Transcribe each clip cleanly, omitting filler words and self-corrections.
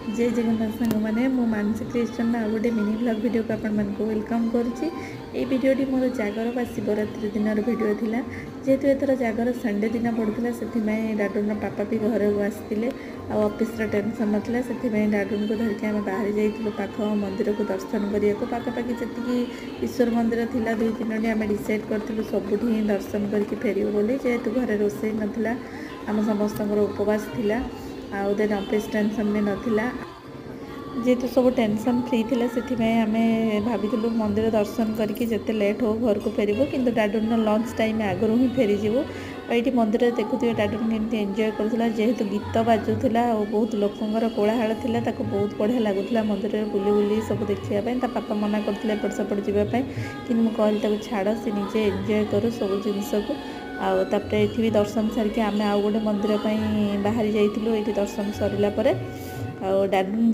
जय जगन्नाथ सांग मैंने मु मानसी क्रिश्चन आ गोटे मिनी ब्लॉग वीडियो को आपण मानक वेलकम करुच्ची। भिडियोटी मोर जागर बा शिवरात्रि दिन भिडियो थिला। जेहेतु एथर जागर संडे दिन पड़ता से डाडून पापा भी घर आसते ऑफिस टेंशन नाला से डाडून को धरिकी आम बाहर जाइलु पाख मंदिर को दर्शन करने को पाखापाखि जी ईश्वर मंदिर थिला 2-3 आम डिसाइड करूँ सबुठी दर्शन करके फेरबू बोली जेहेतु घरे रोसे नाला आम समस्त उपवास थिला आउ देन ऑफिस टेंशन भी नाला जेहेतु सब टेंशन फ्री थिला से आम भाविलु मंदिर दर्शन करके जिते लेट हो घर को फेरबू किंतु डाडून लंच टाइम आगु ही फेरीजु। ये मंदिर देखुए डाडून केमती एंजॉय करूला जेहेतु गीत बाजुला और बहुत लोकंर कोलाहल थिला बहुत बढ़िया लगुला मंदिर में बुली बुली सब देखापी पापा मना करते एपट सेपट जावाई कि कहली छाड़ सी निजे एंजॉय करू सब जिनस को आउे ये भी दर्शन सारिक आम आउ गोटे मंदिर बाहरी जाइलु ये दर्शन सरला डाडून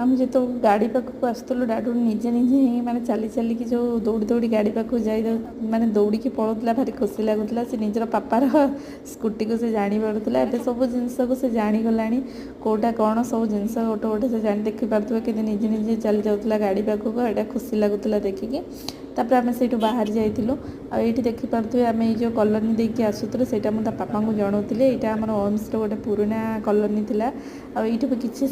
आम जो गाड़ी पाखक आसलु डाडून निजे निजे ही माने चली चली जो दौड़ी दौड़ी गाड़ी पाखक जाई माने दौड़ी की पड़ोला भारी खुशी लगुला से निजर पापार स्कूटी को से जानी पारुला ए सब जिनस को से जानीगला कौटा कौन सब जिनस गोटे गोटे से जानी देखी पार्थ कि निजे निजे चली जाऊला गाड़ी पाखक एटा खुशी लगुला देखिकी तापर आम से बाहर जाइलु आईटी देखिपे आम ये कॉलोनी देकी आसुलु से पापा को जनाऊे यहाँ आम ओम्स गोटे पुराना कॉलोनी थिला आईटी भी किसी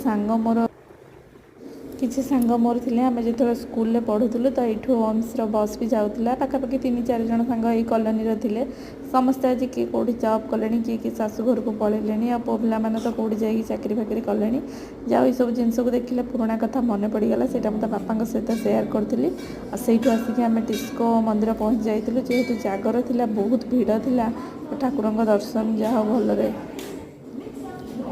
सांग मोर थे आम जो स्कूल पढ़ुलु तो ये ओम्स बस भी जाऊला पाखापाखि 3-4 जन सांग ये कॉलोनी थे समस्ते आज किए कौटी जॉब कले किए शाशु घर को पलैले आ पो पाने तो कौटी जा चाकरी फाकरी कले जाओ ये सब जिनस को देखिले पुराना कथा मन पड़गला से पापा सहित सेयार करी से आसिक आम टिस्को मंदिर पहुँच जाइलु जेहेतु जागर थिला बहुत भिड़ थिला ठाकुर दर्शन जहा भलरे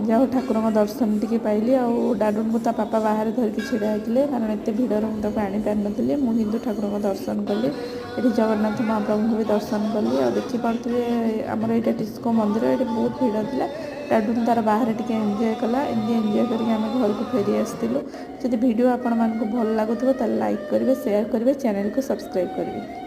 जाओ ठाकुर दर्शन टी पाइली आ डाडून को पापा बाहर धरिकी छिड़ा होते कारण एत भिड़र मुझे आनीपार नी मुझे ठाकुर दर्शन कली ये जगन्नाथ महाप्रभु भी दर्शन कली आ देखिपे आमर यहाँ टिस्को मंदिर ये बहुत भिड़ था डाडून तार बाहर टी एंजॉय कला एमती एंजॉय करके आम घर को फेरी आसलु। जब वीडियो आपण मानक भल लगुव तो लाइक करेंगे शेयर करेंगे चैनल को सब्सक्राइब करेंगे।